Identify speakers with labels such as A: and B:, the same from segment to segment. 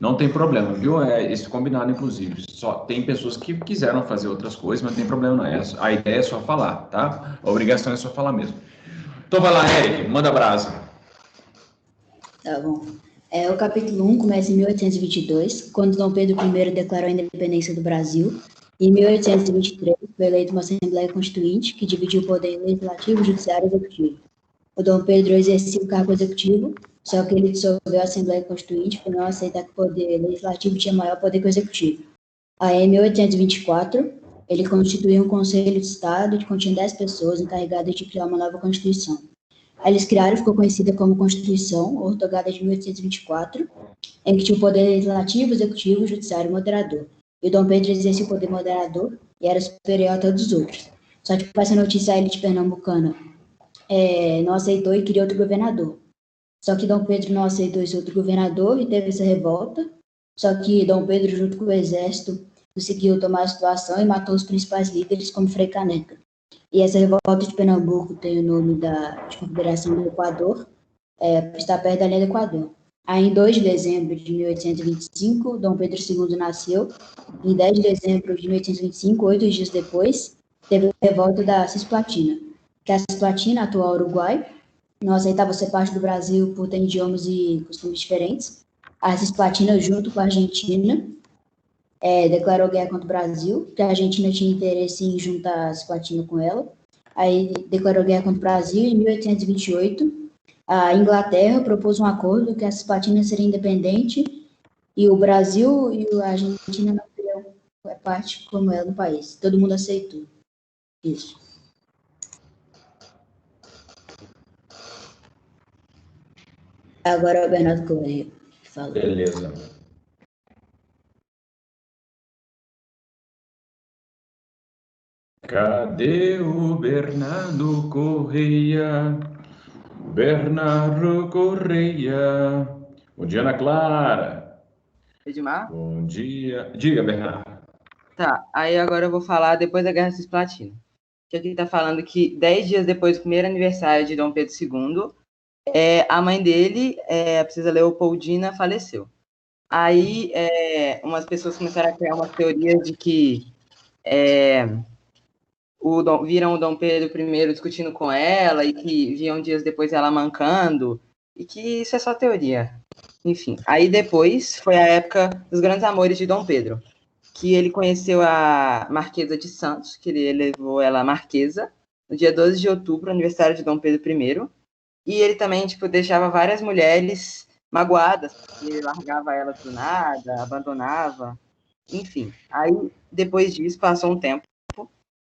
A: Não tem problema, viu? É isso combinado, inclusive. Só tem pessoas que quiseram fazer outras coisas, mas não tem problema não. A ideia é só falar, tá? A obrigação é só falar mesmo. Então vai lá, Eric, manda brasa.
B: Tá bom. O capítulo 1 começa em 1822, quando Dom Pedro I declarou a independência do Brasil. Em 1823, foi eleita uma Assembleia Constituinte, que dividiu o poder legislativo, judiciário e executivo. O Dom Pedro exercia o cargo executivo, só que ele dissolveu a Assembleia Constituinte por não aceitar que o poder legislativo tinha maior poder que o executivo. Aí, em 1824, ele constituiu um Conselho de Estado que continha 10 pessoas encarregadas de criar uma nova Constituição. Aí eles criaram e ficou conhecida como Constituição Ortogada de 1824, em que tinha o poder legislativo, executivo, judiciário e moderador. E o Dom Pedro exercia o poder moderador e era superior a todos os outros. Só que com essa notícia a elite pernambucana não aceitou e queria outro governador. Só que Dom Pedro não aceitou esse outro governador e teve essa revolta. Só que Dom Pedro, junto com o exército, conseguiu tomar a situação e matou os principais líderes, como Frei Caneca. E essa revolta de Pernambuco tem o nome de Confederação do Equador, está perto da linha do Equador. Aí, em 2 de dezembro de 1825, Dom Pedro II nasceu. Em 10 de dezembro de 1825, 8 dias depois, teve a revolta da Cisplatina, que a Cisplatina, atual Uruguai, não aceitava ser parte do Brasil por ter idiomas e costumes diferentes. A Cisplatina, junto com a Argentina, declarou guerra contra o Brasil, porque a Argentina tinha interesse em juntar a Cisplatina com ela. Aí declarou guerra contra o Brasil. Em 1828, a Inglaterra propôs um acordo que a Cisplatina seria independente e o Brasil e a Argentina não teriam parte como ela no país. Todo mundo aceitou isso. Agora é o Bernardo Correia que fala.
A: Beleza. Cadê o Bernardo Correia? Bernardo Correia. Bom dia, Ana Clara.
C: Edmar?
A: Bom dia. Diga, Bernardo.
C: Tá, aí agora eu vou falar depois da Guerra Cisplatina. Que aqui tá falando que 10 dias depois do primeiro aniversário de Dom Pedro II, a mãe dele, a princesa Leopoldina, faleceu. Aí umas pessoas começaram a criar umas teorias de que viram o Dom Pedro I discutindo com ela e que viam dias depois ela mancando, e que isso é só teoria. Enfim, aí depois foi a época dos grandes amores de Dom Pedro, que ele conheceu a Marquesa de Santos, que ele elevou ela a Marquesa, no dia 12 de outubro, aniversário de Dom Pedro I, e ele também, deixava várias mulheres magoadas, porque ele largava elas do nada, abandonava, enfim. Aí, depois disso, passou um tempo,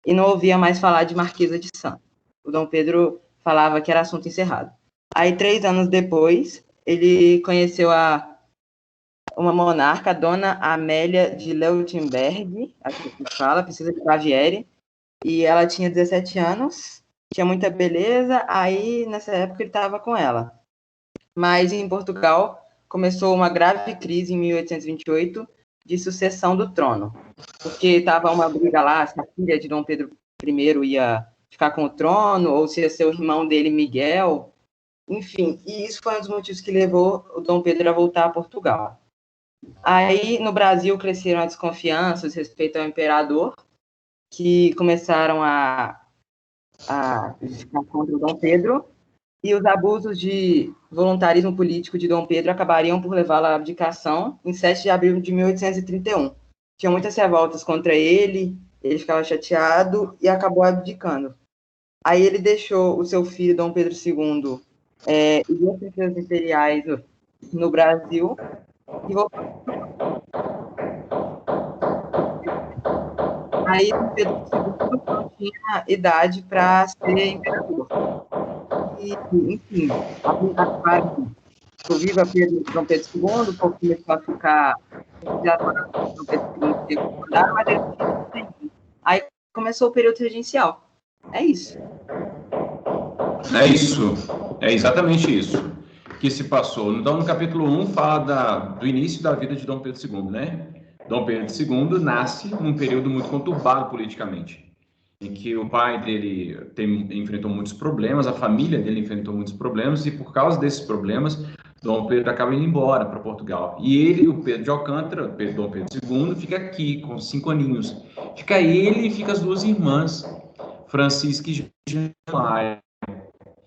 C: e não ouvia mais falar de Marquesa de Santos. O Dom Pedro falava que era assunto encerrado. Aí, 3 anos depois, ele conheceu uma monarca, a Dona Amélia de Leutenberg, acho que fala, princesa de Baviera, e ela tinha 17 anos, tinha muita beleza, aí nessa época ele estava com ela. Mas em Portugal começou uma grave crise em 1828 de sucessão do trono, porque estava uma briga lá, se a filha de Dom Pedro I ia ficar com o trono, ou se ia ser o irmão dele, Miguel, enfim, e isso foi um dos motivos que levou o Dom Pedro a voltar a Portugal. Aí, no Brasil, cresceram as desconfianças respeito ao imperador, que começaram a ficar contra o Dom Pedro, e os abusos de voluntarismo político de Dom Pedro acabariam por levá-lo à abdicação em 7 de abril de 1831. Tinha muitas revoltas contra ele ficava chateado e acabou abdicando. Aí ele deixou o seu filho, Dom Pedro II, e 2 princesas imperiais no Brasil, e voltou. Aí Dom Pedro II não tinha idade para ser imperador. E, enfim, viva Dom Pedro II, o povo começou a ficar Dom Pedro II mas ele não tinha. Aí começou o período regencial. É isso.
A: É isso. É exatamente isso que se passou. Então, no capítulo 1, fala do início da vida de Dom Pedro II, né? Dom Pedro II nasce num período muito conturbado politicamente, em que o pai dele enfrentou muitos problemas, a família dele enfrentou muitos problemas, e por causa desses problemas, Dom Pedro acaba indo embora para Portugal. E ele, o Pedro de Alcântara, Dom Pedro II, fica aqui com 5 aninhos. Fica ele e fica as duas irmãs, Francisca e Januária.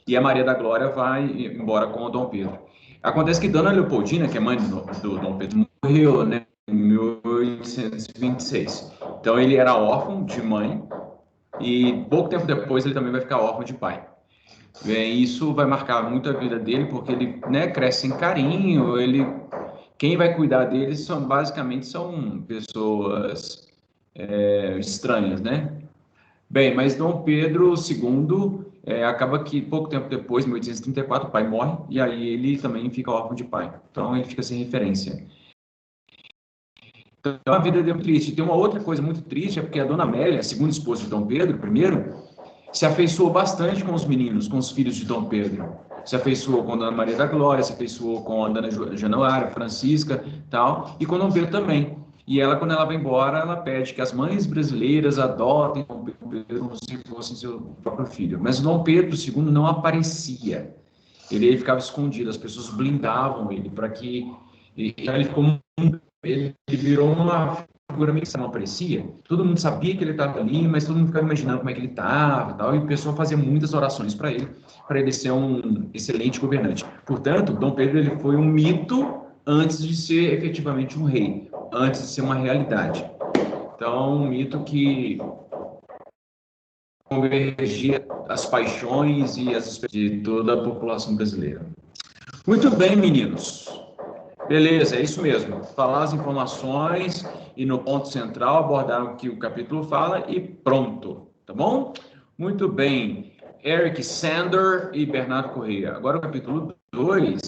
A: E a Maria da Glória vai embora com o Dom Pedro. Acontece que Dona Leopoldina, que é mãe do Dom Pedro, morreu, né, em 1826. Então ele era órfão de mãe e pouco tempo depois ele também vai ficar órfão de pai. Isso vai marcar muito a vida dele, porque ele, né, cresce sem carinho, quem vai cuidar dele basicamente são pessoas estranhas, né? Bem, mas Dom Pedro II acaba que pouco tempo depois, em 1834, o pai morre, e aí ele também fica órfão de pai. Então ele fica sem referência. Então a vida dele é muito triste. Tem uma outra coisa muito triste, é porque a Dona Amélia, a segunda esposa de Dom Pedro I, se afeiçoou bastante com os meninos, com os filhos de Dom Pedro. Se afeiçoou com a Dona Maria da Glória, se afeiçoou com a Dona Januária, Francisca, tal, e com Dom Pedro também. E ela, quando ela vai embora, ela pede que as mães brasileiras adotem Dom Pedro como se fosse seu próprio filho. Mas Dom Pedro II não aparecia. Ele ficava escondido, as pessoas blindavam ele para que... Ele virou uma figura meio que não aparecia. Todo mundo sabia que ele estava ali, mas todo mundo ficava imaginando como é que ele estava, tal, e o pessoal fazia muitas orações para ele ser um excelente governante. Portanto, Dom Pedro ele foi um mito antes de ser efetivamente um rei, antes de ser uma realidade. Então, um mito que convergia as paixões e as expectativas de toda a população brasileira. Muito bem, meninos. Beleza, é isso mesmo. Falar as informações e no ponto central abordar o que o capítulo fala e pronto, tá bom? Muito bem. Eric Sander e Bernardo Corrêa. Agora o capítulo 2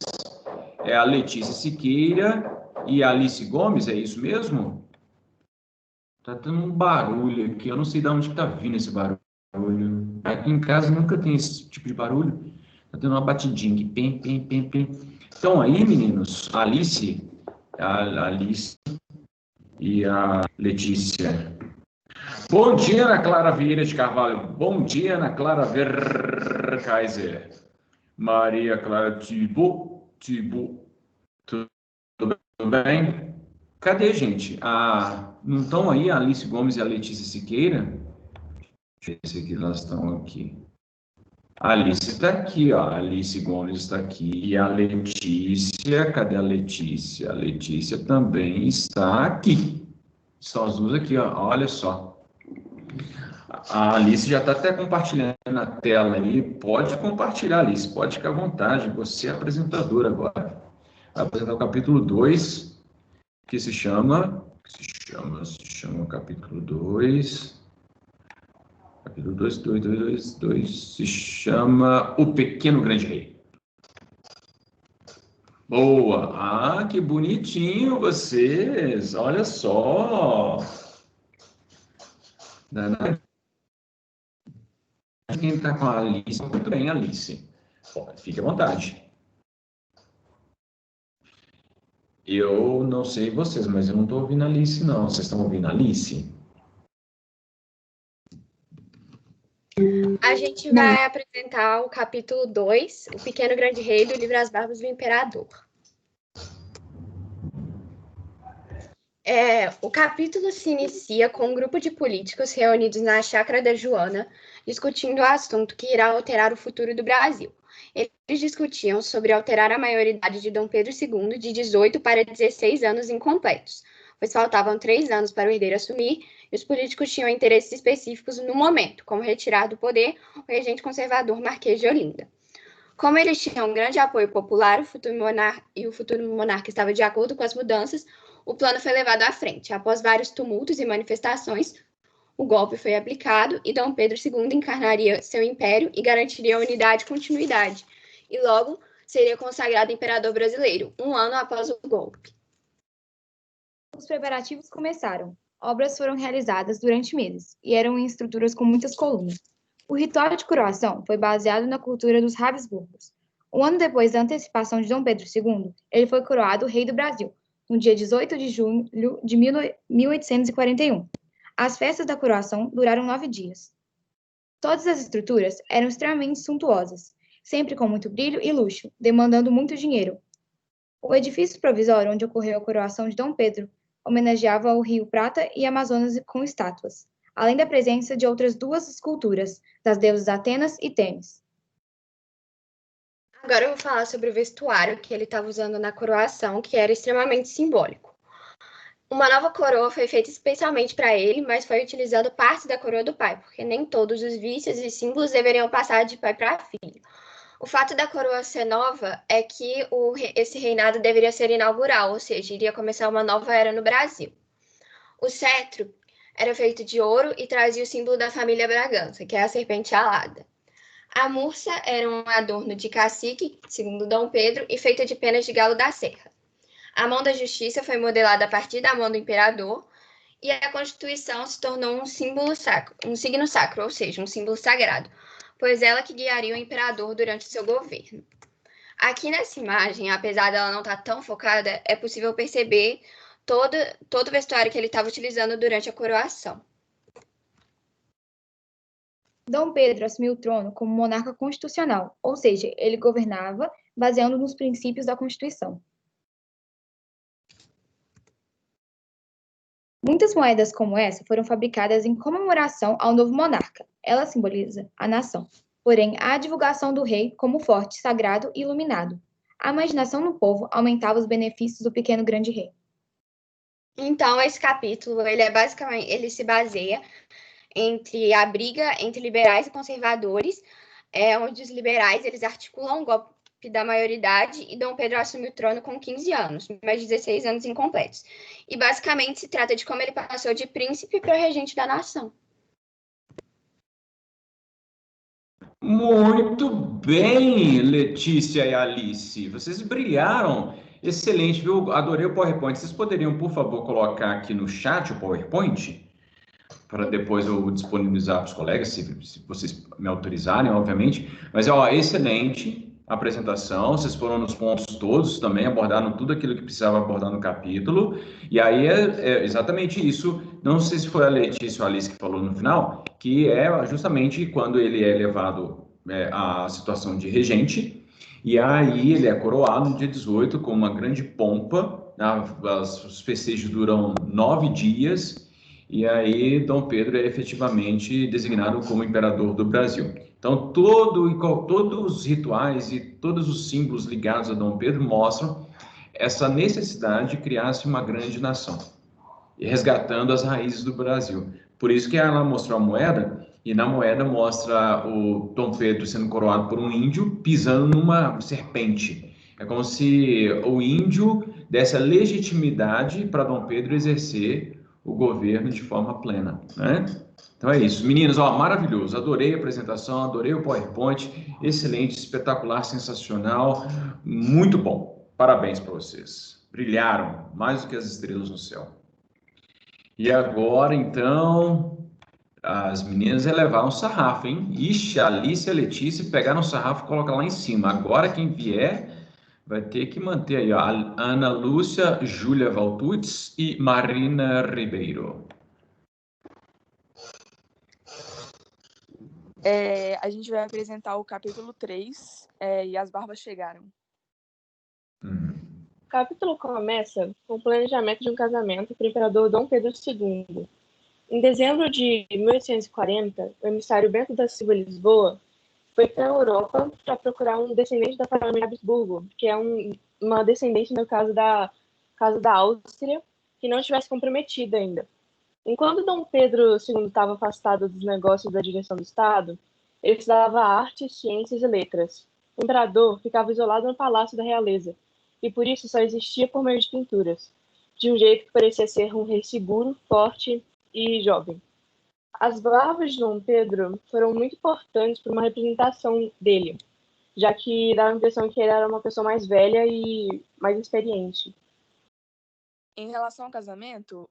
A: é a Letícia Siqueira e a Alice Gomes, é isso mesmo? Tá tendo um barulho aqui, eu não sei de onde tá vindo esse barulho. Aqui em casa nunca tem esse tipo de barulho. Tá tendo uma batidinha aqui, pim, pim, pim, pim. Então aí, meninos, a Alice e a Letícia. Bom dia, Ana Clara Vieira de Carvalho. Bom dia, Ana Clara Verkaiser. Maria Clara Tibo. Tudo bem? Cadê, gente? Não estão aí a Alice Gomes e a Letícia Siqueira? Deixa eu ver se aqui elas estão aqui. A Alice está aqui, ó. A Alice Gomes está aqui. E a Letícia, cadê a Letícia? A Letícia também está aqui. São as duas aqui, ó. Olha só. A Alice já está até compartilhando a tela aí. Pode compartilhar, Alice. Pode ficar à vontade. Você é apresentadora agora. Vai apresentar o capítulo 2, que se chama o capítulo 2. Capítulo 2 se chama O Pequeno Grande Rei. Boa! Ah, que bonitinho vocês! Olha só! Quem está com a Alice? Muito bem, Alice. Fique à vontade. Eu não sei vocês, mas eu não estou ouvindo a Alice, não. Vocês estão ouvindo a Alice?
D: A gente vai apresentar o capítulo 2, O Pequeno Grande Rei, do livro As Barbas do Imperador. O capítulo se inicia com um grupo de políticos reunidos na chácara da Joana, discutindo o assunto que irá alterar o futuro do Brasil. Eles discutiam sobre alterar a maioridade de Dom Pedro II de 18 para 16 anos incompletos, pois faltavam 3 anos para o herdeiro assumir, e os políticos tinham interesses específicos no momento, como retirar do poder o regente conservador Marquês de Olinda. Como eles tinham um grande apoio popular, o futuro monarca estava de acordo com as mudanças, o plano foi levado à frente. Após vários tumultos e manifestações, o golpe foi aplicado e Dom Pedro II encarnaria seu império e garantiria a unidade e continuidade, e logo seria consagrado imperador brasileiro, 1 ano após o golpe.
E: Os preparativos começaram. Obras foram realizadas durante meses e eram em estruturas com muitas colunas. O ritual de coroação foi baseado na cultura dos Habsburgos. 1 ano depois da antecipação de Dom Pedro II, ele foi coroado rei do Brasil, no dia 18 de julho de 1841. As festas da coroação duraram 9 dias. Todas as estruturas eram extremamente suntuosas, sempre com muito brilho e luxo, demandando muito dinheiro. O edifício provisório onde ocorreu a coroação de Dom Pedro homenageava o Rio Prata e Amazonas com estátuas, além da presença de outras 2 esculturas, das deusas Atenas e Tênis.
D: Agora eu vou falar sobre o vestuário que ele estava usando na coroação, que era extremamente simbólico. Uma nova coroa foi feita especialmente para ele, mas foi utilizando parte da coroa do pai, porque nem todos os vícios e símbolos deveriam passar de pai para filho. O fato da coroa ser nova é que esse reinado deveria ser inaugural, ou seja, iria começar uma nova era no Brasil. O cetro era feito de ouro e trazia o símbolo da família Bragança, que é a serpente alada. A mursa era um adorno de cacique, segundo Dom Pedro, e feita de penas de galo da serra. A mão da justiça foi modelada a partir da mão do imperador, e a Constituição se tornou um símbolo sacro, um signo sacro, ou seja, um símbolo sagrado, pois ela que guiaria o imperador durante seu governo. Aqui nessa imagem, apesar dela não estar tão focada, é possível perceber todo o vestuário que ele estava utilizando durante a coroação.
E: Dom Pedro assumiu o trono como monarca constitucional, ou seja, ele governava baseando nos princípios da Constituição. Muitas moedas como essa foram fabricadas em comemoração ao novo monarca. Ela simboliza a nação. Porém, a divulgação do rei como forte, sagrado e iluminado. A imaginação no povo aumentava os benefícios do pequeno grande rei.
D: Então, esse capítulo, ele se baseia entre a briga entre liberais e conservadores, onde os liberais eles articulam o golpe da maioridade e Dom Pedro assume o trono com 15 anos, mais 16 anos incompletos. E basicamente se trata de como ele passou de príncipe para regente da nação.
A: Muito bem, Letícia e Alice. Vocês brilharam. Excelente, viu? Adorei o PowerPoint. Vocês poderiam, por favor, colocar aqui no chat o PowerPoint? Para depois eu disponibilizar para os colegas, se vocês me autorizarem, obviamente. Mas, excelente apresentação. Vocês foram nos pontos todos também, abordaram tudo aquilo que precisava abordar no capítulo. E aí é exatamente isso. Não sei se foi a Letícia ou a Alice que falou no final, que é justamente quando ele é levado à situação de regente. E aí ele é coroado no dia 18 com uma grande pompa. Os festejos duram 9 dias. E aí Dom Pedro é efetivamente designado como imperador do Brasil. Então, todos os rituais e todos os símbolos ligados a Dom Pedro mostram essa necessidade de criar-se uma grande nação, resgatando as raízes do Brasil. Por isso que ela mostrou a moeda, e na moeda mostra o Dom Pedro sendo coroado por um índio pisando numa serpente. É como se o índio desse a legitimidade para Dom Pedro exercer o governo de forma plena, né? Então é isso. Meninos, maravilhoso. Adorei a apresentação, adorei o PowerPoint. Excelente, espetacular, sensacional. Muito bom. Parabéns para vocês. Brilharam mais do que as estrelas no céu. E agora, então, as meninas elevaram o sarrafo, hein? Ixi, a Alice e a Letícia pegaram o sarrafo e colocaram lá em cima. Agora, quem vier vai ter que manter aí, ó, a Ana Lúcia, Júlia Valtudes e Marina Ribeiro.
F: A gente vai apresentar o capítulo 3, e as barbas chegaram.
G: O capítulo começa com o planejamento de um casamento para o imperador Dom Pedro II. Em dezembro de 1840, o emissário Bento da Silva Lisboa foi para a Europa para procurar um descendente da família Habsburgo, que é uma descendente, no caso da Casa da Áustria, que não estivesse comprometida ainda. Enquanto Dom Pedro II estava afastado dos negócios da direção do Estado, ele estudava artes, ciências e letras. O imperador ficava isolado no palácio da realeza, e por isso só existia por meio de pinturas, de um jeito que parecia ser um rei seguro, forte e jovem. As barbas de Dom Pedro foram muito importantes para uma representação dele, já que dava a impressão que ele era uma pessoa mais velha e mais experiente.
F: Em relação ao casamento,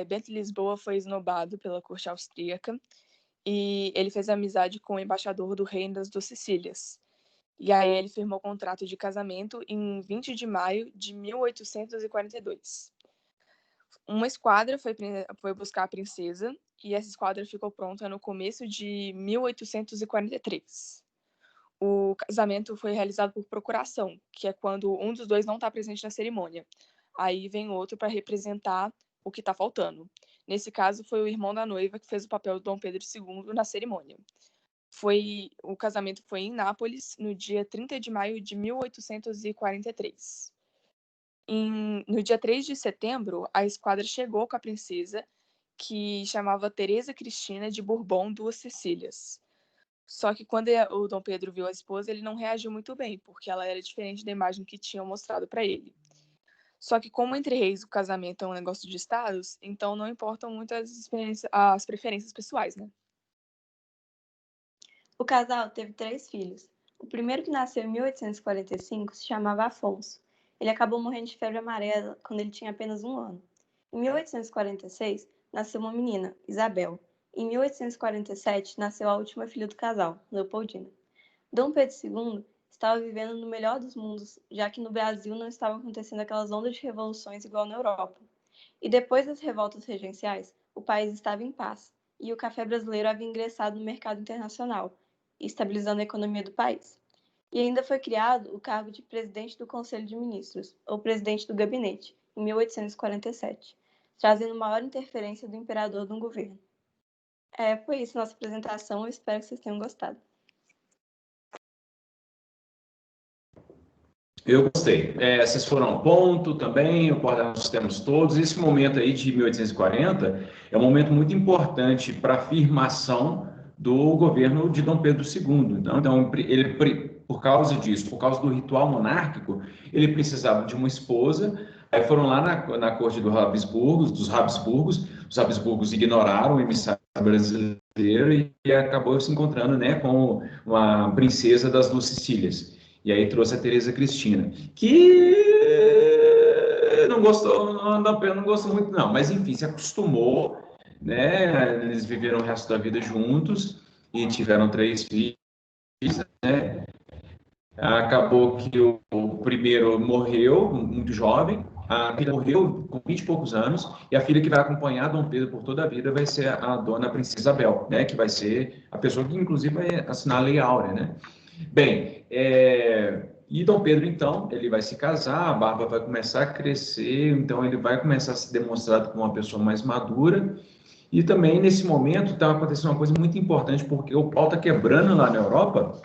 F: Bento Lisboa foi esnobado pela corte austríaca e ele fez amizade com o embaixador do Reino das Duas Sicílias. E aí ele firmou o contrato de casamento em 20 de maio de 1842. Uma esquadra foi buscar a princesa e essa esquadra ficou pronta no começo de 1843. O casamento foi realizado por procuração, que é quando um dos dois não está presente na cerimônia. Aí vem outro para representar o que está faltando. Nesse caso, foi o irmão da noiva que fez o papel do Dom Pedro II na cerimônia. O casamento foi em Nápoles, no dia 30 de maio de 1843. No dia 3 de setembro, a esquadra chegou com a princesa, que chamava Teresa Cristina de Bourbon Duas Sicílias. Só que quando o Dom Pedro viu a esposa, ele não reagiu muito bem, porque ela era diferente da imagem que tinham mostrado para ele. Só que como entre reis o casamento é um negócio de status, então não importam muito as preferências pessoais, né?
H: O casal teve 3 filhos. O primeiro, que nasceu em 1845, se chamava Afonso. Ele acabou morrendo de febre amarela quando ele tinha apenas 1 ano. Em 1846, nasceu uma menina, Isabel. Em 1847, nasceu a última filha do casal, Leopoldina. Dom Pedro II estava vivendo no melhor dos mundos, já que no Brasil não estavam acontecendo aquelas ondas de revoluções igual na Europa. E depois das revoltas regenciais, o país estava em paz, e o café brasileiro havia ingressado no mercado internacional, estabilizando a economia do país. E ainda foi criado o cargo de presidente do Conselho de Ministros, ou presidente do gabinete, em 1847, trazendo maior interferência do imperador no governo. Foi isso nossa apresentação, eu espero que vocês tenham gostado.
A: Eu gostei. Vocês foram ao ponto também, acordaram os temas todos. Esse momento aí de 1840 é um momento muito importante para a afirmação do governo de Dom Pedro II. Então, ele, por causa disso, por causa do ritual monárquico, ele precisava de uma esposa. Aí foram lá na corte dos Habsburgos. Os Habsburgos ignoraram o emissário brasileiro e acabou se encontrando, né, com uma princesa das Duas Sicílias. E aí trouxe a Teresa Cristina, que não gostou muito, não. Mas, enfim, se acostumou, né? Eles viveram o resto da vida juntos e tiveram 3 filhos, né? Acabou que o primeiro morreu muito jovem, a filha morreu com 20 e poucos anos, e a filha que vai acompanhar Dom Pedro por toda a vida vai ser a dona Princesa Isabel, né? Que vai ser a pessoa que, inclusive, vai assinar a Lei Áurea, né? Bem, e Dom Pedro, então, ele vai se casar, a barba vai começar a crescer, então ele vai começar a se demonstrar como uma pessoa mais madura. E também, nesse momento, está acontecendo uma coisa muito importante, porque o pau está quebrando lá na Europa.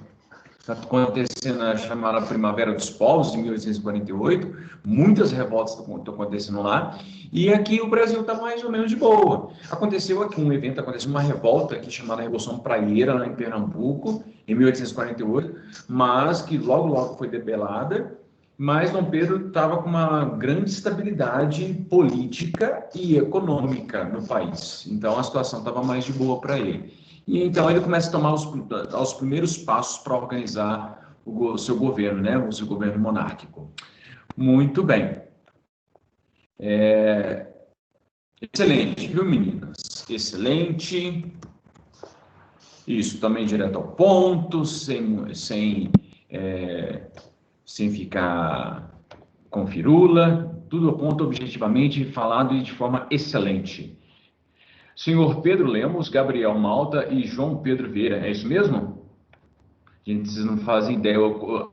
A: Está acontecendo a chamada Primavera dos Povos, de 1848, muitas revoltas estão acontecendo lá, e aqui o Brasil está mais ou menos de boa. Aconteceu aqui uma revolta aqui chamada Revolução Praieira, lá em Pernambuco, em 1848, mas que logo foi debelada, mas Dom Pedro estava com uma grande estabilidade política e econômica no país, então a situação estava mais de boa para ele. E então ele começa a tomar os primeiros passos para organizar o seu governo, né? O seu governo monárquico. Muito bem. Excelente, viu, meninas? Excelente. Isso, também direto ao ponto, sem ficar com firula. Tudo ao ponto, objetivamente, falado e de forma excelente. Senhor Pedro Lemos, Gabriel Malta e João Pedro Vieira, é isso mesmo? Gente, vocês não fazem ideia o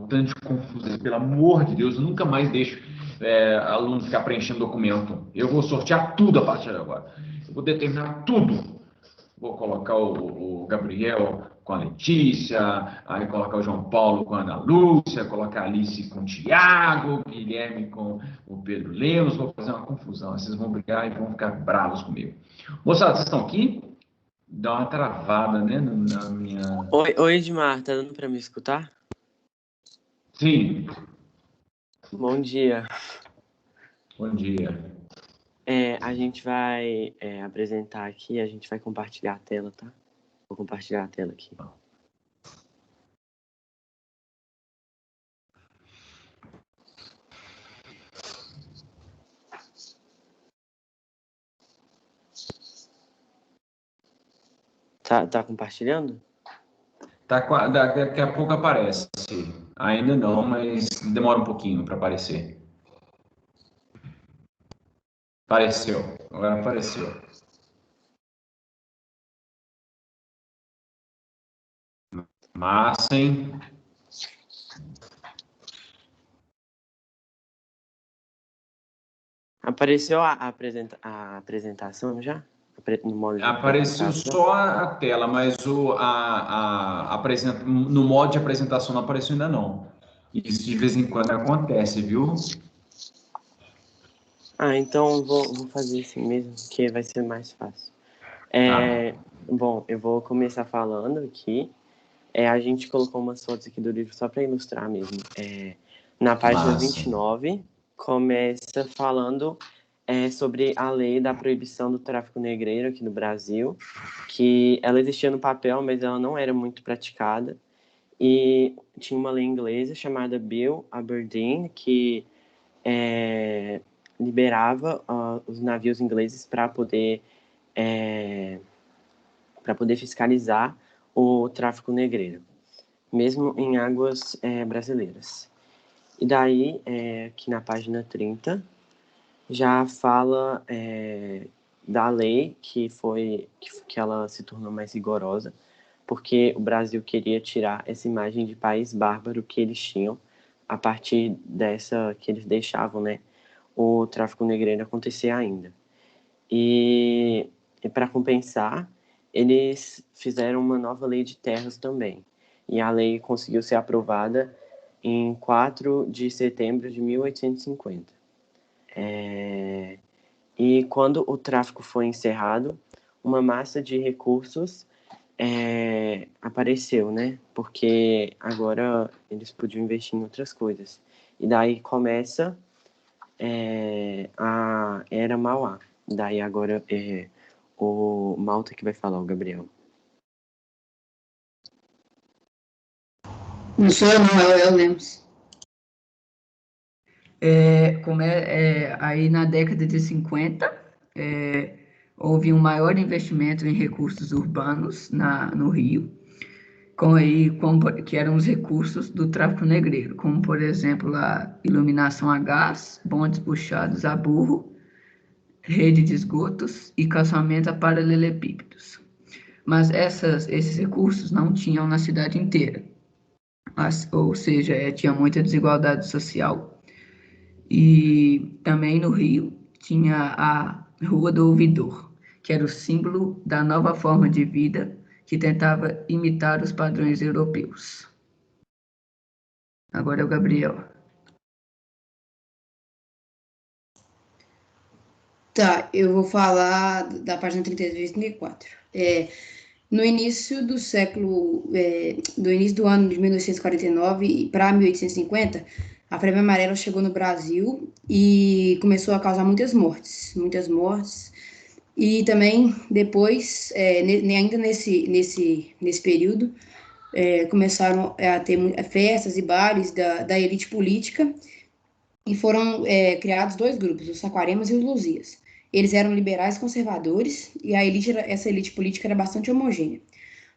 A: tanto de confusão. Pelo amor de Deus, eu nunca mais deixo aluno ficar preenchendo documento. Eu vou sortear tudo a partir de agora. Eu vou determinar tudo. Vou colocar o Gabriel com a Letícia, aí colocar o João Paulo com a Ana Lúcia, colocar a Alice com o Tiago, Guilherme com o Pedro Lemos, vou fazer uma confusão. Vocês vão brigar e vão ficar bravos comigo. Moçada, vocês estão aqui? Dá uma travada, né, na minha...
I: Oi, Edmar, tá dando para me escutar?
A: Sim.
I: Bom dia.
A: Bom dia.
I: A gente vai apresentar aqui, a gente vai compartilhar a tela, tá? Vou compartilhar a tela aqui. Tá compartilhando?
A: Daqui a pouco aparece. Ainda não, mas demora um pouquinho para aparecer. Apareceu. Agora apareceu. Massa, hein?
I: Apareceu a apresentação já? No modo de
A: Apareceu
I: apresentação?
A: só a tela, mas no modo de apresentação não apareceu ainda não. Isso de vez em quando acontece, viu?
I: Ah, então vou fazer assim mesmo, que vai ser mais fácil. Bom, eu vou começar falando aqui. A gente colocou umas fotos aqui do livro só para ilustrar mesmo. Na página 29, começa falando sobre a lei da proibição do tráfico negreiro aqui no Brasil, que ela existia no papel, mas ela não era muito praticada. E tinha uma lei inglesa chamada Bill Aberdeen, que liberava os navios ingleses para poder fiscalizar o tráfico negreiro, mesmo em águas brasileiras. E daí, aqui na página 30, já fala da lei que ela se tornou mais rigorosa, porque o Brasil queria tirar essa imagem de país bárbaro que eles tinham, a partir dessa que eles deixavam, né, o tráfico negreiro acontecer ainda. E para compensar, eles fizeram uma nova lei de terras também. E a lei conseguiu ser aprovada em 4 de setembro de 1850. E quando o tráfico foi encerrado, uma massa de recursos apareceu, né? Porque agora eles podiam investir em outras coisas. E daí começa a Era Mauá. Daí agora o Malta que vai falar, o Gabriel.
B: Não sou eu, não, é o Lemos.
J: Aí na década de 50, houve um maior investimento em recursos urbanos no Rio, que eram os recursos do tráfico negreiro, como, por exemplo, a iluminação a gás, bondes puxados a burro, rede de esgotos e calçamento a paralelepípedos. Mas esses recursos não tinham na cidade inteira, ou seja, tinha muita desigualdade social. E também no Rio tinha a Rua do Ouvidor, que era o símbolo da nova forma de vida que tentava imitar os padrões europeus. Agora é o Gabriel.
B: Tá, eu vou falar da página 33 e 34. No início do início do ano de 1949 para 1850, a febre amarela chegou no Brasil e começou a causar muitas mortes. E também depois, ainda nesse período, começaram a ter festas e bares da elite política e foram criados 2 grupos, os Saquaremas e os Luzias. Eles eram liberais conservadores e essa elite política era bastante homogênea.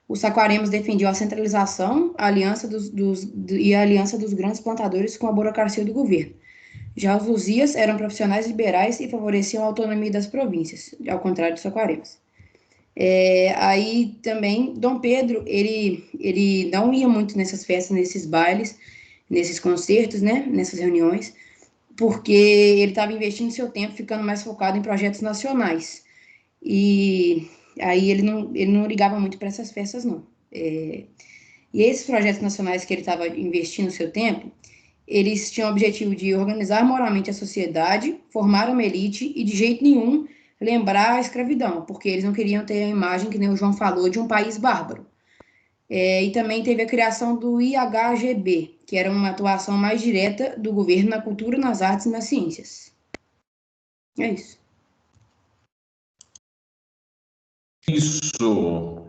B: Os Saquaremas defendiam a centralização, a aliança dos grandes plantadores com a burocracia do governo. Já os Luzias eram profissionais liberais e favoreciam a autonomia das províncias, ao contrário dos Saquaremas. Aí também, Dom Pedro, ele não ia muito nessas festas, nesses bailes, nesses concertos, né, nessas reuniões, porque ele estava investindo seu tempo, ficando mais focado em projetos nacionais. E aí ele não ligava muito para essas festas, não. E esses projetos nacionais que ele estava investindo seu tempo, eles tinham o objetivo de organizar moralmente a sociedade, formar uma elite e, de jeito nenhum, lembrar a escravidão, porque eles não queriam ter a imagem, que nem o João falou, de um país bárbaro. E também teve a criação do IHGB, que era uma atuação mais direta do governo na cultura, nas artes e nas ciências. É isso.
A: Isso.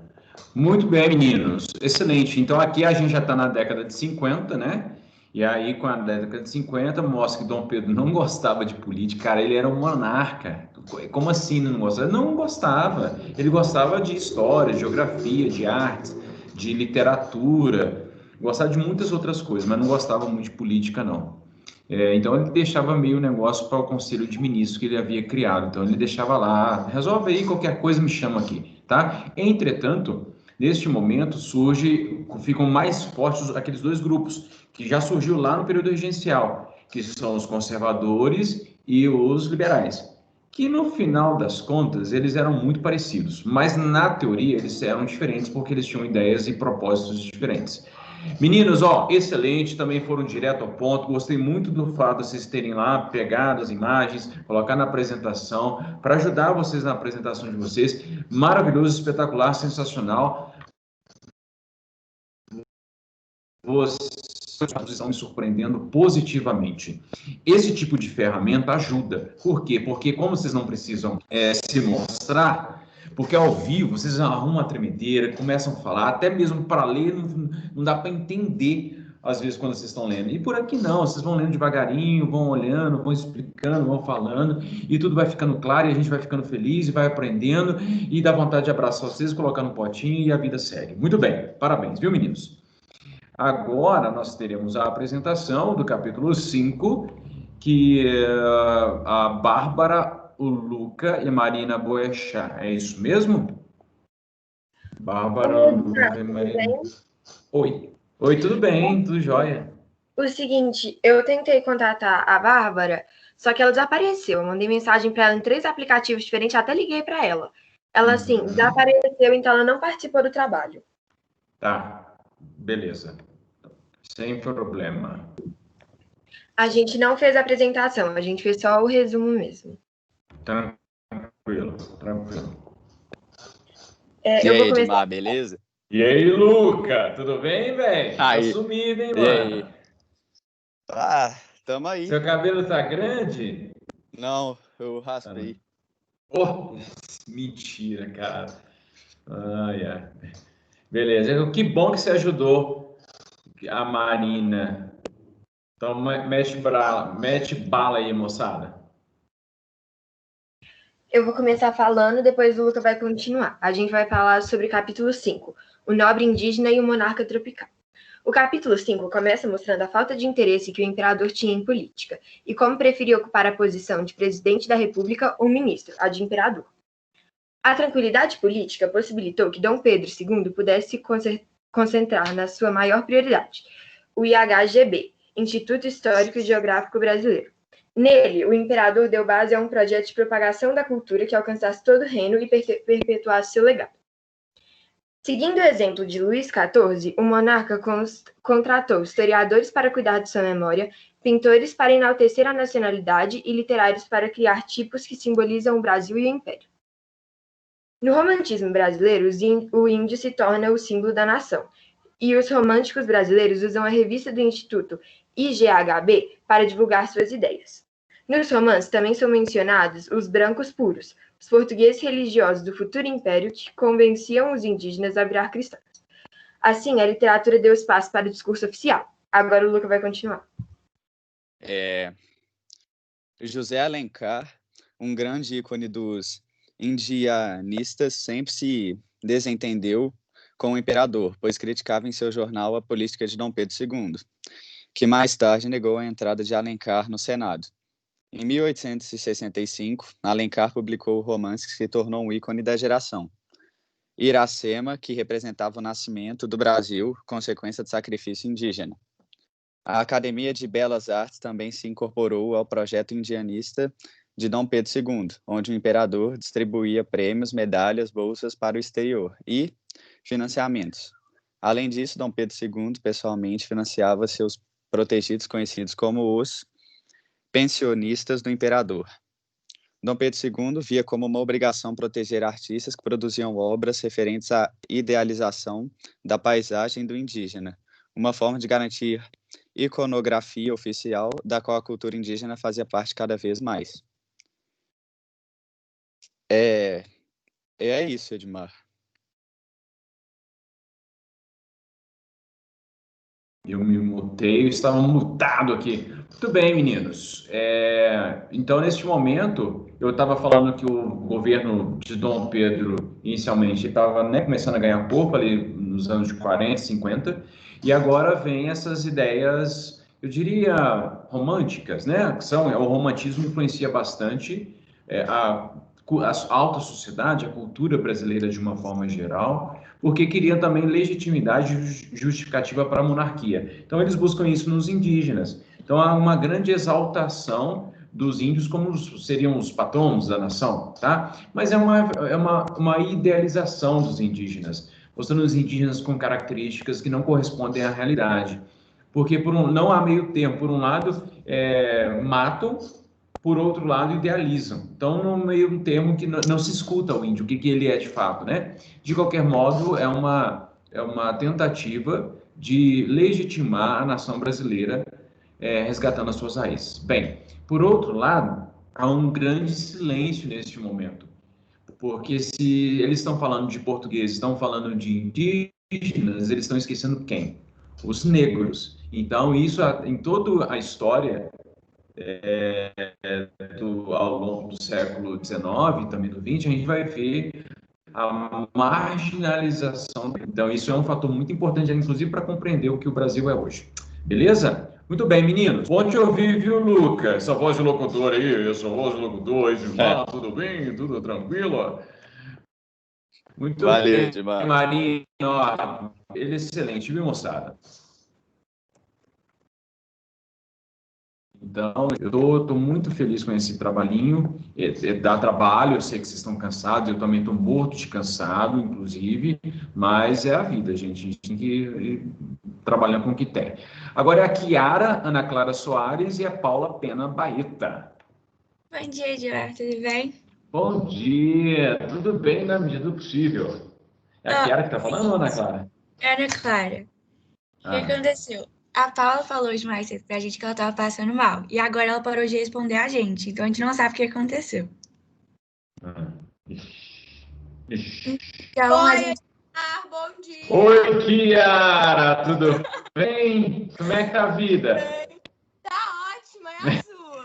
A: Muito bem, meninos. Excelente. Então, aqui a gente já está na década de 50, né? E aí, com a década de 50, mostra que Dom Pedro não gostava de política. Cara, ele era um monarca. Como assim não gostava? Não gostava. Ele gostava de história, de geografia, de artes, de literatura. Gostava de muitas outras coisas, mas não gostava muito de política, não. Então, ele deixava meio o negócio para o Conselho de Ministros que ele havia criado. Então, ele deixava lá, resolve aí, qualquer coisa me chama aqui, tá? Entretanto, neste momento ficam mais fortes aqueles dois grupos, que já surgiu lá no período regencial, que são os conservadores e os liberais, que no final das contas eles eram muito parecidos, mas na teoria eles eram diferentes porque eles tinham ideias e propósitos diferentes. Meninos, excelente, também foram direto ao ponto, gostei muito do fato de vocês terem lá pegado as imagens, colocar na apresentação, para ajudar vocês na apresentação de vocês, maravilhoso, espetacular, sensacional. Vocês estão me surpreendendo positivamente. Esse tipo de ferramenta ajuda. Por quê? Porque como vocês não precisam se mostrar, porque ao vivo vocês arrumam uma tremedeira, começam a falar, até mesmo para ler não dá para entender, às vezes, quando vocês estão lendo. E por aqui não, vocês vão lendo devagarinho, vão olhando, vão explicando, vão falando, e tudo vai ficando claro, e a gente vai ficando feliz, e vai aprendendo, e dá vontade de abraçar vocês, colocar no potinho, e a vida segue. Muito bem, parabéns, viu, meninos? Agora nós teremos a apresentação do capítulo 5, que a Bárbara, o Luca e a Marina Boechat. É isso mesmo? Bárbara, Luca e Marina. Oi. Oi, tudo bem? Tudo jóia?
K: O seguinte, eu tentei contatar a Bárbara, só que ela desapareceu. Eu mandei mensagem para ela em 3 aplicativos diferentes, até liguei para ela. Ela, assim, desapareceu, então ela não participou do trabalho.
A: Tá, beleza. Sem problema.
K: A gente não fez a apresentação, a gente fez só o resumo mesmo.
A: Tranquilo.
L: E aí, Edmar, beleza?
A: E aí, Luca, tudo bem, velho? Tá sumido, hein, mano?
L: Tamo aí.
A: Seu cabelo tá grande?
L: Não, eu raspei.
A: Mentira, cara. Ai. Beleza, que bom que você ajudou a Marina. Então, mete bala aí, moçada.
K: Eu vou começar falando, depois o Luca vai continuar. A gente vai falar sobre o capítulo 5, o nobre indígena e o monarca tropical. O capítulo 5 começa mostrando a falta de interesse que o imperador tinha em política e como preferia ocupar a posição de presidente da república ou ministro, a de imperador. A tranquilidade política possibilitou que Dom Pedro II pudesse concentrar na sua maior prioridade, o IHGB, Instituto Histórico e Geográfico Brasileiro. Nele, o imperador deu base a um projeto de propagação da cultura que alcançasse todo o reino e perpetuasse seu legado. Seguindo o exemplo de Luís XIV, o monarca contratou historiadores para cuidar de sua memória, pintores para enaltecer a nacionalidade e literários para criar tipos que simbolizam o Brasil e o Império. No romantismo brasileiro, o índio se torna o símbolo da nação, e os românticos brasileiros usam a revista do Instituto IGHB para divulgar suas ideias. Nos romances também são mencionados os brancos puros, os portugueses religiosos do futuro império que convenciam os indígenas a virar cristãos. Assim, a literatura deu espaço para o discurso oficial. Agora o Luca vai continuar.
L: José Alencar, um grande ícone dos indianistas, sempre se desentendeu com o imperador, pois criticava em seu jornal a política de Dom Pedro II, que mais tarde negou a entrada de Alencar no Senado. Em 1865, Alencar publicou o romance que se tornou um ícone da geração, Iracema, que representava o nascimento do Brasil, consequência do sacrifício indígena. A Academia de Belas Artes também se incorporou ao projeto indianista de Dom Pedro II, onde o imperador distribuía prêmios, medalhas, bolsas para o exterior e financiamentos. Além disso, Dom Pedro II pessoalmente financiava seus protegidos, conhecidos como os pensionistas do imperador. Dom Pedro II via como uma obrigação proteger artistas que produziam obras referentes à idealização da paisagem do indígena, uma forma de garantir iconografia oficial da qual a cultura indígena fazia parte cada vez mais. É isso, Edmar.
A: Eu me mutei, eu estava mutado aqui. Muito bem, meninos. Então, neste momento, eu estava falando que o governo de Dom Pedro, inicialmente, estava começando a ganhar corpo ali nos anos de 40, 50, e agora vem essas ideias, eu diria, românticas, né? O romantismo influencia bastante a alta sociedade, a cultura brasileira de uma forma geral, porque queriam também legitimidade justificativa para a monarquia. Então, eles buscam isso nos indígenas. Então, há uma grande exaltação dos índios como seriam os patronos da nação, tá? Mas é uma idealização dos indígenas, mostrando os indígenas com características que não correspondem à realidade. Porque não há meio termo. Por um lado, matam, por outro lado, idealizam. Então, no meio termo que não se escuta o índio, o que ele é de fato, né? De qualquer modo, é uma tentativa de legitimar a nação brasileira, resgatando as suas raízes. Bem, por outro lado, há um grande silêncio neste momento, porque se eles estão falando de portugueses, estão falando de indígenas, eles estão esquecendo quem? Os negros. Então, isso em toda a história ao longo do século XIX, também do XX, a gente vai ver a marginalização. Então, isso é um fator muito importante, inclusive, para compreender o que o Brasil é hoje. Beleza? Muito bem, meninos. Bom te ouvir, viu, Lucas? Essa voz de locutor aí, essa voz de locutor aí, Gilmar, tudo bem? Tudo tranquilo? Muito
L: Valeu,
A: bem,
L: Gilmar.
A: Marinho. Ele é excelente, viu, moçada? Então, eu tô muito feliz com esse trabalhinho. Dá trabalho, eu sei que vocês estão cansados, eu também estou morto de cansado, inclusive, mas é a vida, gente. A gente tem que ir trabalhando com o que tem. Agora é a Kiara Ana Clara Soares e a Paula Pena Baeta.
M: Bom dia, Gilmar, tudo bem?
A: Bom dia, tudo bem na medida do possível. É a Kiara que está falando, Ana Clara?
M: Ana Clara. O que aconteceu? A Paula falou hoje mais cedo pra gente que ela tava passando mal. E agora ela parou de responder a gente. Então a gente não sabe o que aconteceu. Então,
D: Oi, bom dia.
A: Oi, Kiara, tudo bem? Como é que tá a vida?
D: Tá ótima, é a sua.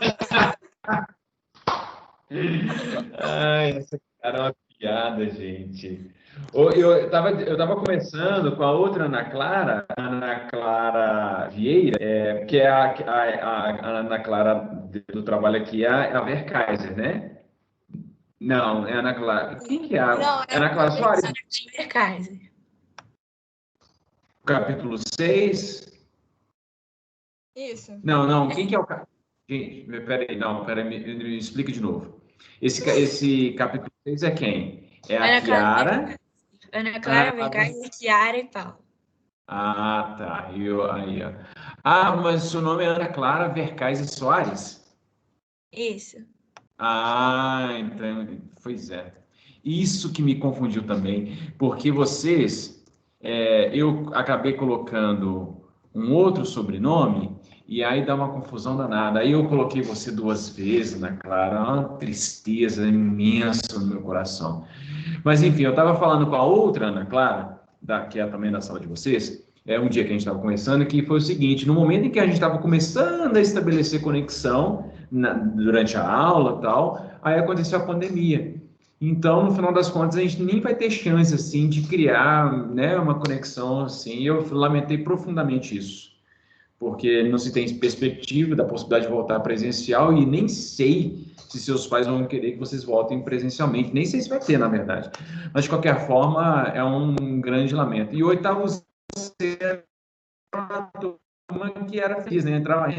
A: Ai, essa cara é uma piada, gente. Eu tava conversando com a outra Ana Clara Vieira, que é a Ana Clara do trabalho aqui, é a Verkaiser, né? Não, é a Ana Clara. Quem que é a Ana Clara Soares?
M: Verkaiser.
A: Capítulo 6.
M: Isso.
A: Não, quem que é o... Gente, peraí, me explica de novo. Esse capítulo 6 é quem? É a Kiara...
M: Ana Clara, Verkaiser, Kiara e Paula.
A: Ah, tá. Aí, ó. Ah, mas seu nome é Ana Clara Verkaiser Soares?
M: Isso.
A: Ah, então, pois é. Isso que me confundiu também, porque vocês, eu acabei colocando um outro sobrenome e aí dá uma confusão danada. Aí eu coloquei você 2 vezes, Ana Clara, uma tristeza imensa no meu coração. Mas, enfim, eu estava falando com a outra Ana Clara, que é também da sala de vocês, um dia que a gente estava conversando, que foi o seguinte: no momento em que a gente estava começando a estabelecer conexão durante a aula e tal, aí aconteceu a pandemia. Então, no final das contas, a gente nem vai ter chance, assim, de criar, né, uma conexão, assim. Eu lamentei profundamente isso, porque não se tem perspectiva da possibilidade de voltar presencial e nem sei se seus pais vão querer que vocês voltem presencialmente. Nem sei se vai ter, na verdade. Mas, de qualquer forma, é um grande lamento. E o oitavo era uma turma que era feliz, né? Entrava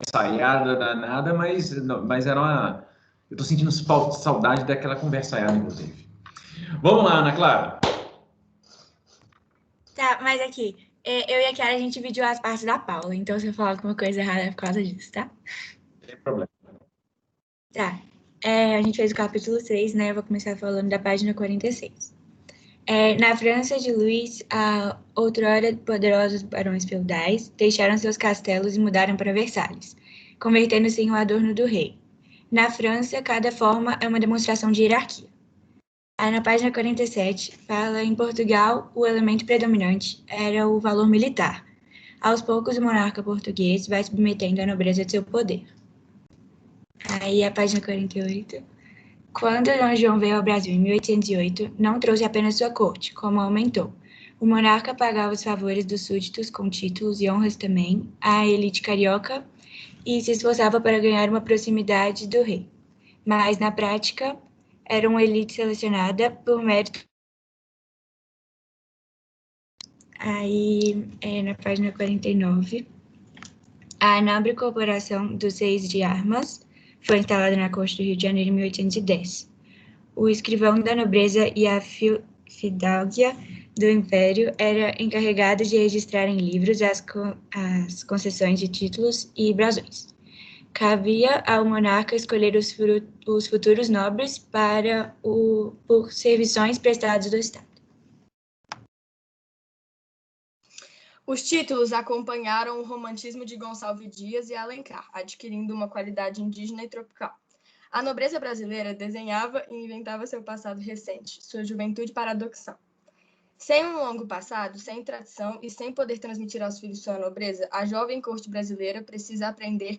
A: ensaiada, danada, mas era uma... Eu estou sentindo saudade daquela conversaiada, inclusive. Vamos lá, Ana Clara.
M: Tá, mas aqui, eu e a Kiara, a gente dividiu as partes da Paula. Então, se eu falar alguma coisa errada é por causa disso, tá?
A: Não tem problema.
M: Tá. A gente fez o capítulo 3, né? Eu vou começar falando da página 46. Na França de Luís, outrora poderosos barões feudais deixaram seus castelos e mudaram para Versalhes, convertendo-se em um adorno do rei. Na França, cada forma é uma demonstração de hierarquia. Aí, na página 47, fala em Portugal, o elemento predominante era o valor militar. Aos poucos, o monarca português vai submetendo a nobreza de seu poder. Aí, a página 48. Quando Dom João veio ao Brasil em 1808, não trouxe apenas sua corte, como aumentou. O monarca pagava os favores dos súditos com títulos e honras também à elite carioca e se esforçava para ganhar uma proximidade do rei. mas na prática era uma elite selecionada por mérito. Aí, na página 49, a nobre corporação dos Seis de Armas foi instalada na corte do Rio de Janeiro em 1810. O escrivão da nobreza e a fidalguia do Império era encarregado de registrar em livros as concessões de títulos e brasões. Cabia ao monarca escolher os futuros nobres por servições prestadas do Estado.
N: Os títulos acompanharam o romantismo de Gonçalves Dias e Alencar, adquirindo uma qualidade indígena e tropical. A nobreza brasileira desenhava e inventava seu passado recente, sua juventude paradoxal. Sem um longo passado, sem tradição e sem poder transmitir aos filhos sua nobreza, a jovem corte brasileira precisa aprender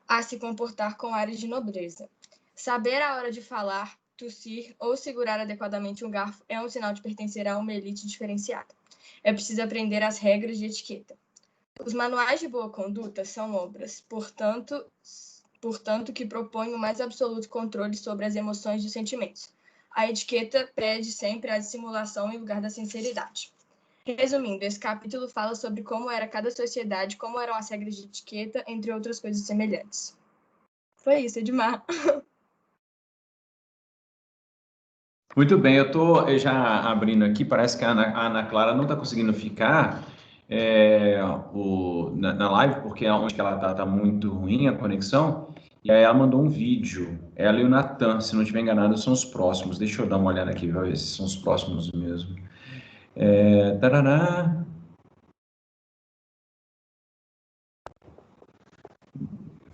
N: a se comportar com ares de nobreza. Saber a hora de falar, tossir ou segurar adequadamente um garfo é um sinal de pertencer a uma elite diferenciada. É preciso aprender as regras de etiqueta. Os manuais de boa conduta são obras, portanto, que propõem o mais absoluto controle sobre as emoções e os sentimentos. A etiqueta pede sempre a dissimulação em lugar da sinceridade. Resumindo, esse capítulo fala sobre como era cada sociedade, como eram as regras de etiqueta, entre outras coisas semelhantes. Foi isso, Edmar.
A: Muito bem, eu estou já abrindo aqui, parece que a Ana Clara não está conseguindo ficar na live, porque onde que ela está muito ruim a conexão, e aí ela mandou um vídeo, ela e o Natan, se não estiver enganado, são os próximos, deixa eu dar uma olhada aqui, para ver se são os próximos mesmo. Tarará.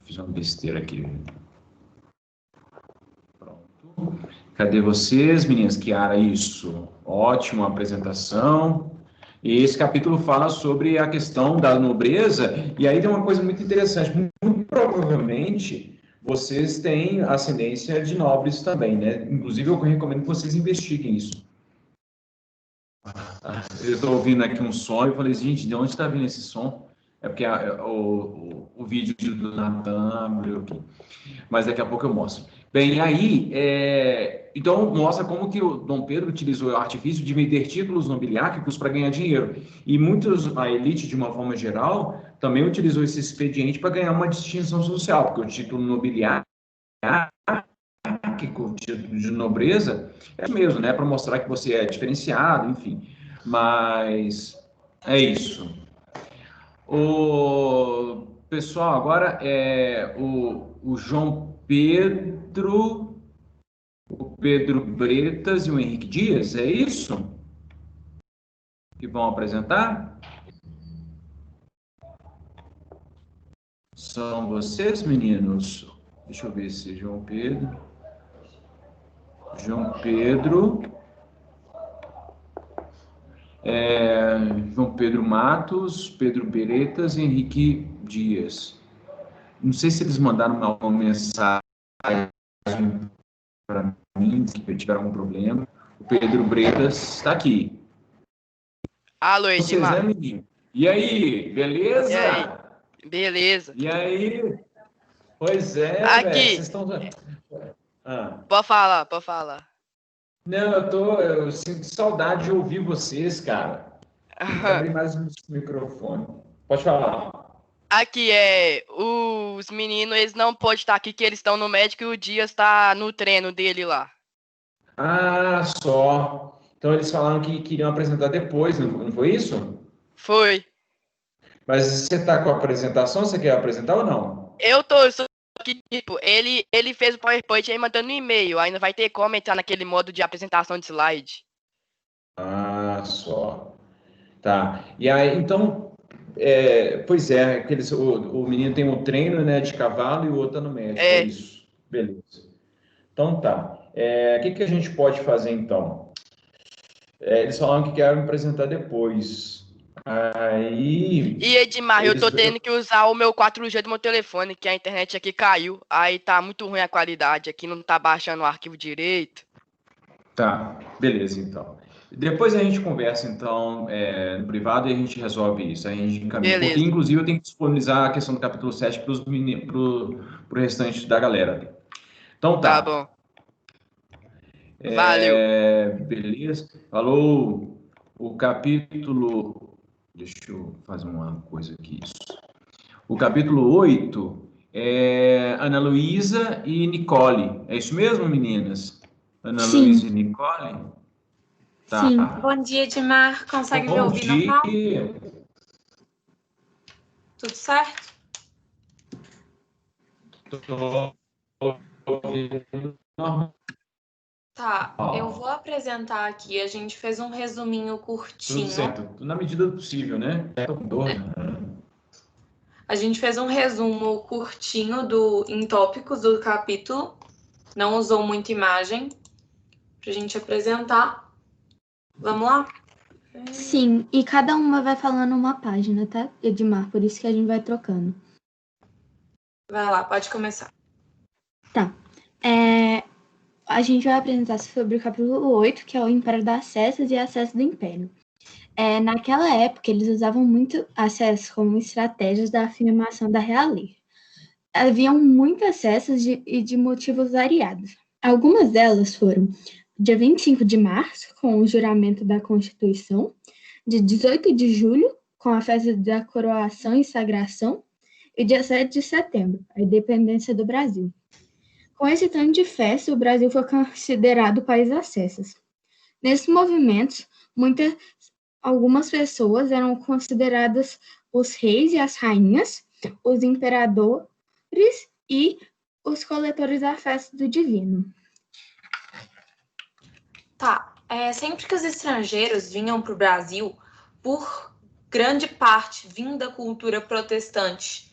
A: Fiz uma besteira aqui. Cadê vocês, meninas? Kiara, isso. Ótima apresentação. E esse capítulo fala sobre a questão da nobreza, e aí tem uma coisa muito interessante. Muito provavelmente, vocês têm ascendência de nobres também, né? Inclusive, eu recomendo que vocês investiguem isso. Eu estou ouvindo aqui um som, e eu falei, gente, de onde está vindo esse som? É porque o vídeo do Natan abriu aqui. Mas daqui a pouco eu mostro. Bem, aí, então mostra como que o Dom Pedro utilizou o artifício de vender títulos nobiliárquicos para ganhar dinheiro. E a elite, de uma forma geral, também utilizou esse expediente para ganhar uma distinção social, porque o título nobiliárquico, o título de nobreza, é mesmo, né? Para mostrar que você é diferenciado, enfim. Mas é isso. Pessoal, agora o João Pedro, o Pedro Bretas e o Henrique Dias, é isso? Que vão apresentar? São vocês, meninos? Deixa eu ver se João Pedro, João Pedro Matos, Pedro Bretas e Henrique Dias. Não sei se eles mandaram uma mensagem para mim, se tiveram algum problema. O Pedro Bretas está aqui.
O: Alô, Edmar.
A: E aí, beleza?
O: E aí? Beleza.
A: E aí? Pois é,
O: aqui.
A: Vocês estão...
O: Pode falar.
A: Não, eu sinto saudade de ouvir vocês, cara. Vou abrir mais um microfone. Pode falar.
O: Aqui os meninos, eles não podem estar aqui, que eles estão no médico e o Dias está no treino dele lá.
A: Ah, só. Então eles falaram que queriam apresentar depois, não foi isso?
O: Foi.
A: Mas você está com a apresentação? Você quer apresentar ou não?
O: Eu tô, só que, tipo, ele fez o PowerPoint aí mandando um e-mail, aí não vai ter como entrar naquele modo de apresentação de slide.
A: Ah, só. Tá. E aí, então, pois é, o menino tem um treino, né, de cavalo e o outro tá no médico. É isso. Beleza. Então tá. O que a gente pode fazer então? Eles falaram que querem apresentar depois. Aí...
O: E Edmar, eu tô tendo que usar o meu 4G do meu telefone, que a internet aqui caiu. Aí tá muito ruim a qualidade, aqui não tá baixando o arquivo direito.
A: Tá, beleza então. Depois a gente conversa então no privado e a gente resolve isso. Aí a gente encaminha. Porque, inclusive, eu tenho que disponibilizar a questão do capítulo 7 para o restante da galera. Então
O: Tá bom. Valeu.
A: Beleza. Falou. O capítulo... Deixa eu fazer uma coisa aqui. O capítulo 8 é Ana Luísa e Nicole. É isso mesmo, meninas? Ana Luísa e Nicole? Tá.
P: Sim. Bom dia, Edmar. Consegue me ouvir normal?
A: Bom dia.
P: Tudo certo? Tá, eu vou apresentar aqui. A gente fez um resuminho curtinho.
A: Tudo certo. Na medida do possível, né? Tô com dor.
P: A gente fez um resumo curtinho em tópicos do capítulo. Não usou muita imagem pra gente apresentar. Vamos lá?
B: Sim, e cada uma vai falando uma página, tá, Edmar? Por isso que a gente vai trocando.
P: Vai lá, pode começar.
B: Tá. A gente vai apresentar sobre o capítulo 8, que é o Império das Cessas e acesso do Império. Naquela época, eles usavam muito acesso como estratégias da afirmação da realeza. Haviam muitas cessas e de motivos variados. Algumas delas foram dia 25 de março, com o juramento da Constituição, dia 18 de julho, com a festa da coroação e sagração, e dia 7 de setembro, a independência do Brasil. Com esse tanto de festa, o Brasil foi considerado país das cessas. Nesses movimentos, algumas pessoas eram consideradas os reis e as rainhas, os imperadores e os coletores da festa do divino.
P: Tá, sempre que os estrangeiros vinham para o Brasil, por grande parte vindo da cultura protestante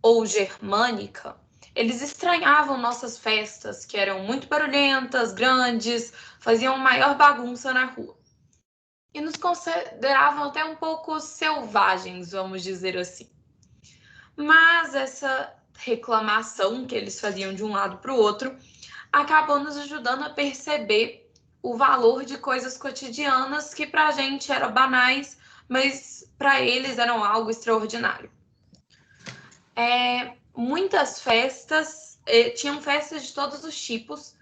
P: ou germânica, eles estranhavam nossas festas, que eram muito barulhentas, grandes, faziam maior bagunça na rua. E nos consideravam até um pouco selvagens, vamos dizer assim. Mas essa reclamação que eles faziam de um lado para o outro acabou nos ajudando a perceber o valor de coisas cotidianas que para a gente eram banais, mas para eles eram algo extraordinário. Muitas festas, tinham festas de todos os tipos,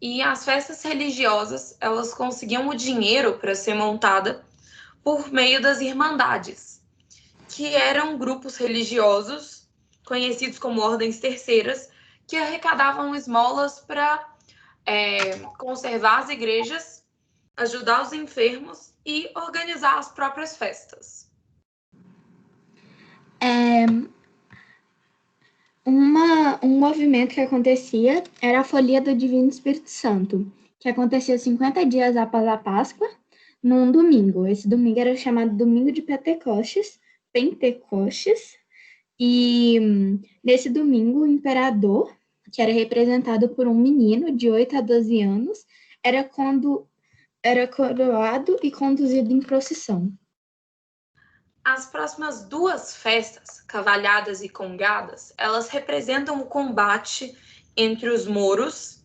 P: e as festas religiosas, elas conseguiam o dinheiro para ser montada por meio das irmandades, que eram grupos religiosos, conhecidos como ordens terceiras, que arrecadavam esmolas para conservar as igrejas, ajudar os enfermos e organizar as próprias festas.
B: Um movimento que acontecia era a Folia do Divino Espírito Santo, que acontecia 50 dias após a Páscoa, num domingo. Esse domingo era chamado Domingo de Pentecostes, e nesse domingo o imperador, que era representado por um menino de 8 a 12 anos, era coroado e conduzido em procissão.
P: As próximas duas festas, cavalhadas e congadas, elas representam o combate entre os mouros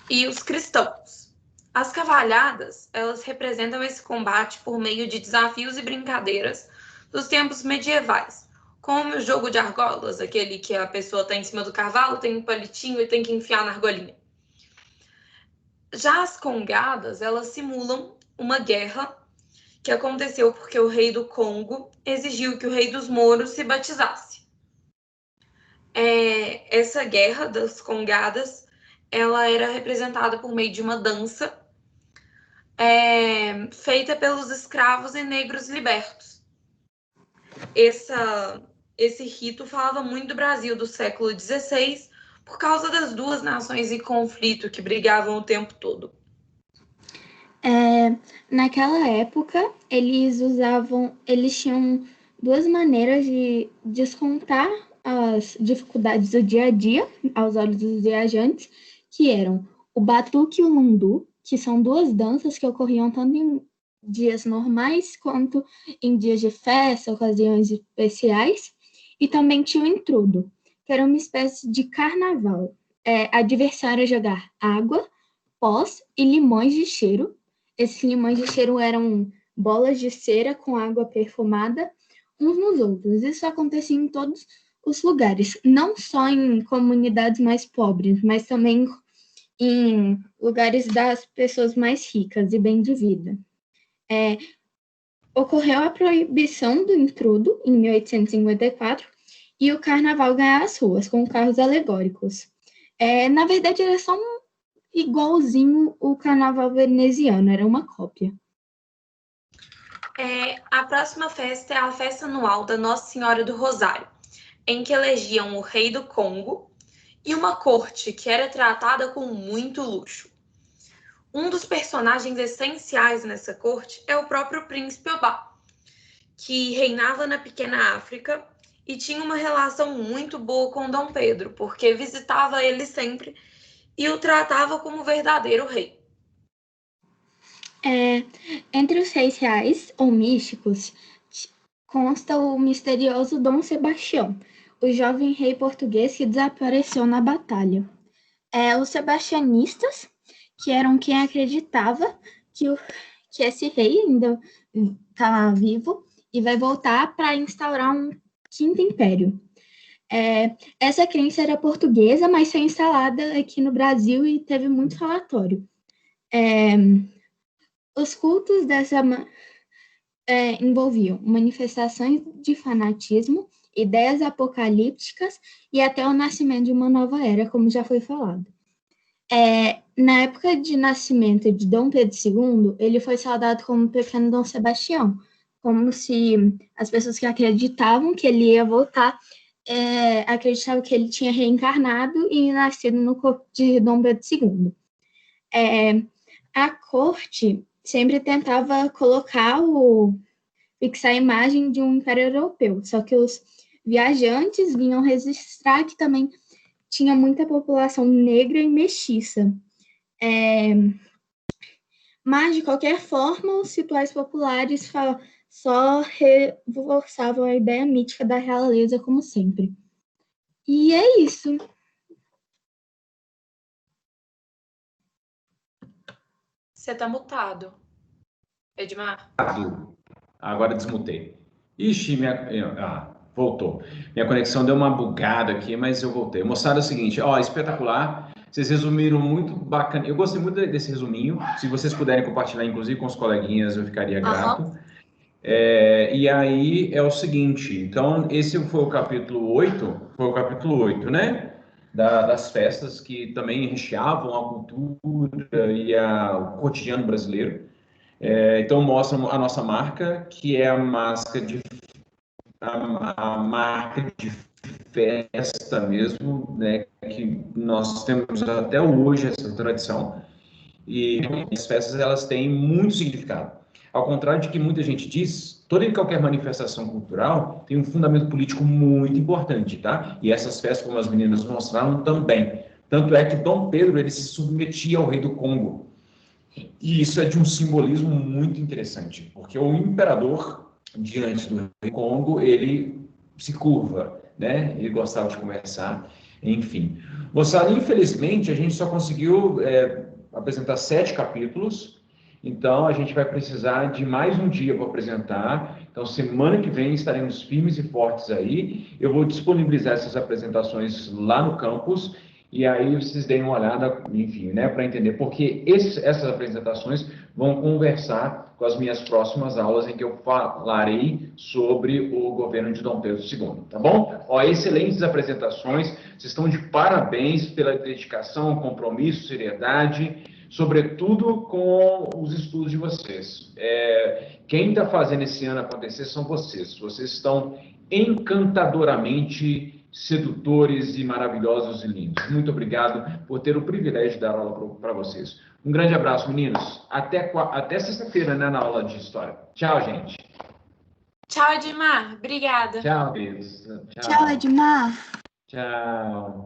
P: e os cristãos. As cavalhadas, elas representam esse combate por meio de desafios e brincadeiras dos tempos medievais, como o jogo de argolas, aquele que a pessoa está em cima do cavalo, tem um palitinho e tem que enfiar na argolinha. Já as congadas, elas simulam uma guerra que aconteceu porque o rei do Congo exigiu que o rei dos mouros se batizasse. Essa guerra das congadas, ela era representada por meio de uma dança feita pelos escravos e negros libertos. Esse rito falava muito do Brasil do século XVI por causa das duas nações em conflito que brigavam o tempo todo.
B: Naquela época, eles tinham duas maneiras de descontar as dificuldades do dia a dia aos olhos dos viajantes, que eram o batuque e o lundu, que são duas danças que ocorriam tanto em dias normais quanto em dias de festa, ocasiões especiais, e também tinha o intrudo, que era uma espécie de carnaval. A diversão era jogar água, pós e limões de cheiro. Esses limões de cheiro eram bolas de cera com água perfumada uns nos outros. Isso acontecia em todos os lugares, não só em comunidades mais pobres, mas também
E: em lugares das pessoas mais ricas e bem de vida. Ocorreu a proibição do intrudo, em 1854, e o carnaval ganhar as ruas, com carros alegóricos. Na verdade, era só igualzinho o carnaval veneziano, era uma cópia.
P: A próxima festa é a festa anual da Nossa Senhora do Rosário, em que elegiam o rei do Congo e uma corte que era tratada com muito luxo. Um dos personagens essenciais nessa corte é o próprio príncipe Obá, que reinava na pequena África e tinha uma relação muito boa com Dom Pedro, porque visitava ele sempre e o tratava como verdadeiro rei.
E: Entre os reis reais ou místicos, consta o misterioso Dom Sebastião, o jovem rei português que desapareceu na batalha. Os sebastianistas, que eram quem acreditava que esse rei ainda está vivo e vai voltar para instaurar um quinto império. Essa crença era portuguesa, mas foi instalada aqui no Brasil e teve muito relatório. Os cultos dessa envolviam manifestações de fanatismo, ideias apocalípticas e até o nascimento de uma nova era, como já foi falado. Na época de nascimento de Dom Pedro II, ele foi saudado como pequeno Dom Sebastião, como se as pessoas que acreditavam que ele ia voltar acreditavam que ele tinha reencarnado e nascido no corpo de Dom Pedro II. A corte sempre tentava fixar a imagem de um império europeu, só que os viajantes vinham registrar que também tinha muita população negra e mestiça. Mas, de qualquer forma, os rituais populares só reforçavam a ideia mítica da realeza, como sempre. E é isso.
P: Você tá mutado, Edmar.
A: Agora desmutei. Ixi, voltou. Minha conexão deu uma bugada aqui, mas eu voltei. Moçada, é o seguinte, espetacular. Vocês resumiram muito bacana. Eu gostei muito desse resuminho. Se vocês puderem compartilhar, inclusive, com os coleguinhas, eu ficaria grato. E aí é o seguinte, então, esse foi o capítulo 8, né? Das festas que também recheavam a cultura e o cotidiano brasileiro. Então, mostram a nossa marca, que é a marca de festa mesmo, né? Que nós temos até hoje essa tradição. E as festas, elas têm muito significado. Ao contrário de que muita gente diz, toda e qualquer manifestação cultural tem um fundamento político muito importante, tá? E essas festas, como as meninas mostraram, também. Tanto é que Dom Pedro, ele se submetia ao rei do Congo. E isso é de um simbolismo muito interessante, porque o imperador, diante do rei do Congo, ele se curva, né? Ele gostava de conversar, enfim. Moçada, infelizmente, a gente só conseguiu apresentar 7 capítulos, então a gente vai precisar de mais um dia para apresentar. Então, semana que vem estaremos firmes e fortes aí. Eu vou disponibilizar essas apresentações lá no campus, e aí vocês deem uma olhada, enfim, né, para entender, porque essas apresentações vão conversar com as minhas próximas aulas, em que eu falarei sobre o governo de Dom Pedro II, tá bom? Excelentes apresentações, vocês estão de parabéns pela dedicação, compromisso, seriedade, sobretudo com os estudos de vocês. Quem está fazendo esse ano acontecer são vocês. Vocês estão encantadoramente sedutores e maravilhosos e lindos. Muito obrigado por ter o privilégio de dar aula para vocês. Um grande abraço, meninos. Até sexta-feira, né, na aula de História. Tchau, gente.
P: Tchau, Edmar. Obrigada.
A: Tchau, Deus.
E: Tchau, Edmar.
A: Tchau.